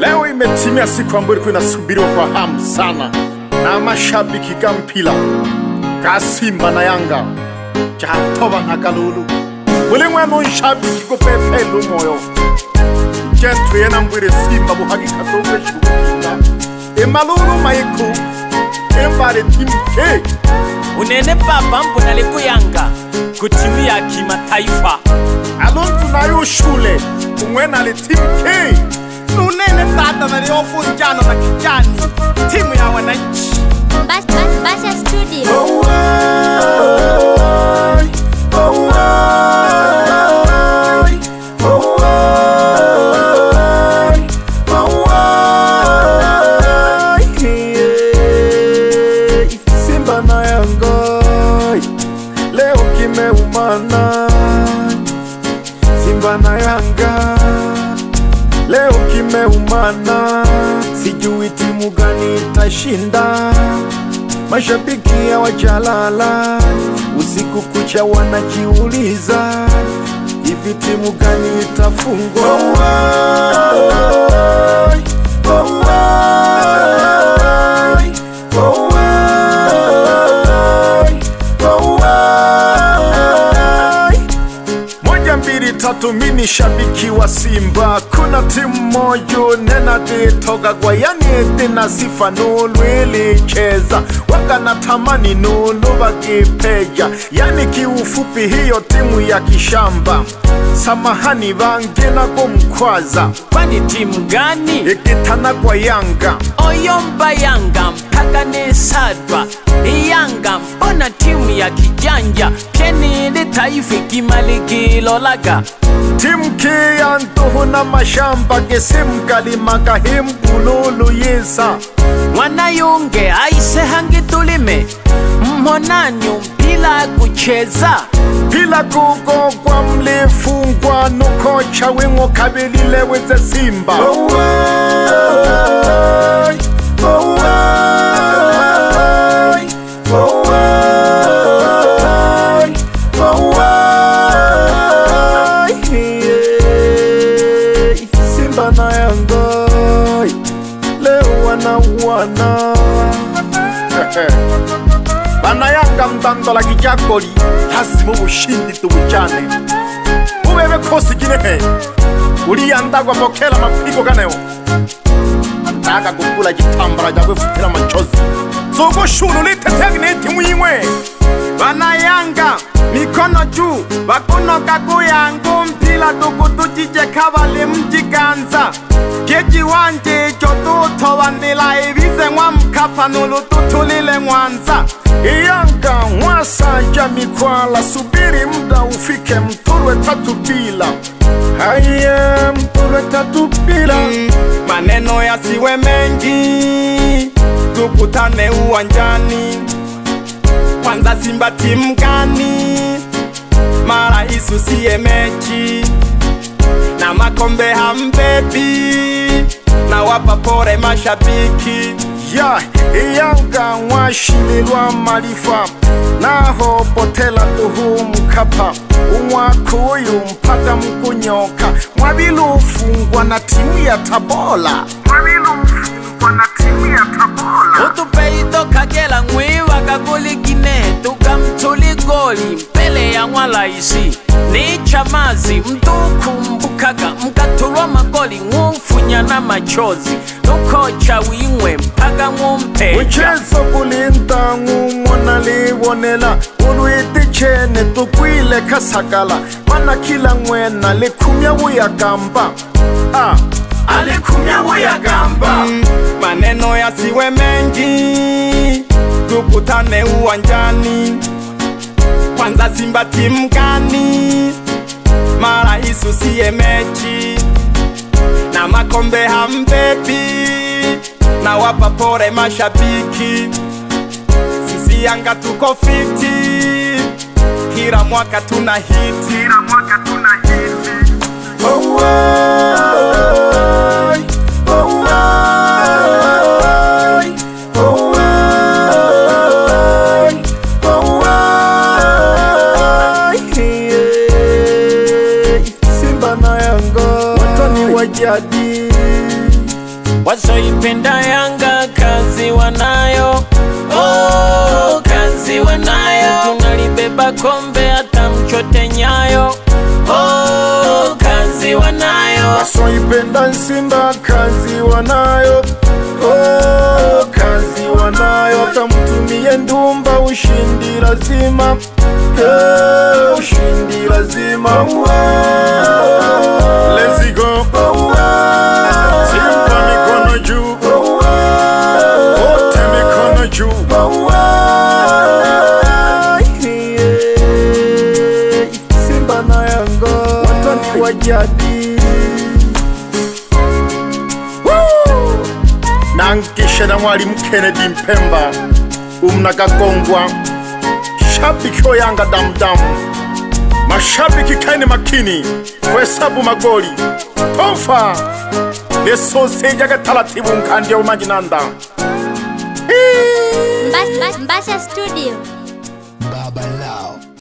Leo imetimia siku ambayo ilikuwa inasubiriwa kwa hamu sana na mashabiki ga mpira ga Simba na Yanga Jatoba na Kalulu. Buli mwana nshabiki go pepe lumoyo Jentu yena mbwire Simba buhagi katogwe shukukinga Emalulu maiku Embare timu K Unene papa mbona leku Yanga kutimu ya kimataifa. Alontu na yu shule umwena le timu K Unene tata na leo funjano na kijani timu ya wananchi Basha Studio. Simba na Yanga leo kimeumana. Simba na Yanga leo kimeumana, sijui timu gani itashinda. Mashabiki hawajalala, usiku kucha wanajiuliza, hivi timu gani itafungwa? Tatu mini shabiki wa Simba, kuna timu mojo nena ditoga kwa yani etina sifa nulu ilicheza waka natamani nulu wakipeja, yani kiufupi hiyo timu ya kishamba. Samahani vangena kumkwaza, Kwani timu gani? ikitana kwa Yanga Oyomba Yanga mpaka nesadwa Yanga mbona timu ya kijanja Pieni ile taifa kimalikilo laga timu kia ntuhu na mashamba kesimu kalimaka himkululu yisa Wanayunge aise hangi tulime Mmonanyo mpila kucheza Pila kuko kwa mlifungwa nukocha wingo kabilile weze Simba. Simba na Yanga leo wanauana. Bana Yanga mtando la kijakoli hasimu ushindi tubujane ubebe kosi ginehe uliyandagwa mokela mapigo ganeo andaga gukula gitambara jagwe futira machozi zogo shuru litetegne timu yimwe. Bana Yanga mikono juu bakunoka kuyangu mpila tukutujije kabali mjiganza Geji wanje jotu towanila ibize mwa Mkapa nulu tutulile Mwanza. Yanga mwasanja mikwala, subiri muda ufike mturwe tatu bila. Haye mturwe tatu bila. Maneno yasiwe mengi, tukutane uwanjani. Kwanza Simba timu gani? Mara isusie mechi na makombe hambebi, na wapa pore mashabiki. Yanga mwashililwa malifa naho potela tuhu Mkapa. Umwaka uyu mpaka mkunyoka mwabilufungwa na timu ya Tabola. Utupeito kagela ngwiwa kakuli gine tukamtuli goli mbele ya mwalaisi ni chamazi mtukumbukaga mkatulwa magoli ngumfunya na machozi nukocha wimwe mpaka ngumpeja Uchezo kulinda ngumona liwonela uluiti chene tukwile kasakala mana kila mwena likumya uyagamba. Alikumya uyagamba. Maneno yasiwe mengi, tukutane uwanjani. Kwanza Simba timu gani? Mara isusie mechi na makombe hambebi, na wapa pore mashabiki. Sisi Yanga tuko fiti, kila mwaka tuna hiti. Simba na Yanga watani wa jadi Wasoipenda Yanga kazi wanayo, oh, kazi wanayo. Tunalibeba kombe hata mchote nyayo, oh, kazi wanayo. Wasoipenda Simba kazi wanayo, oh, kazi wanayo. Hata mtumie ndumba ushindi lazima, ushindi lazima. Let's go. Simba mikono juu, wote mikono juu. Simba na Yanga watani wa jadi. Nankisha na Mwalimu Kennedy Mpemba umnagagongwa. Shabiki wa Yanga damdamu, mashabiki kaini makini kuhesabu magoli. Tofa leso sejaga talatibu nkandi ya umajinanda. Mbasha Studio. Baba Lao.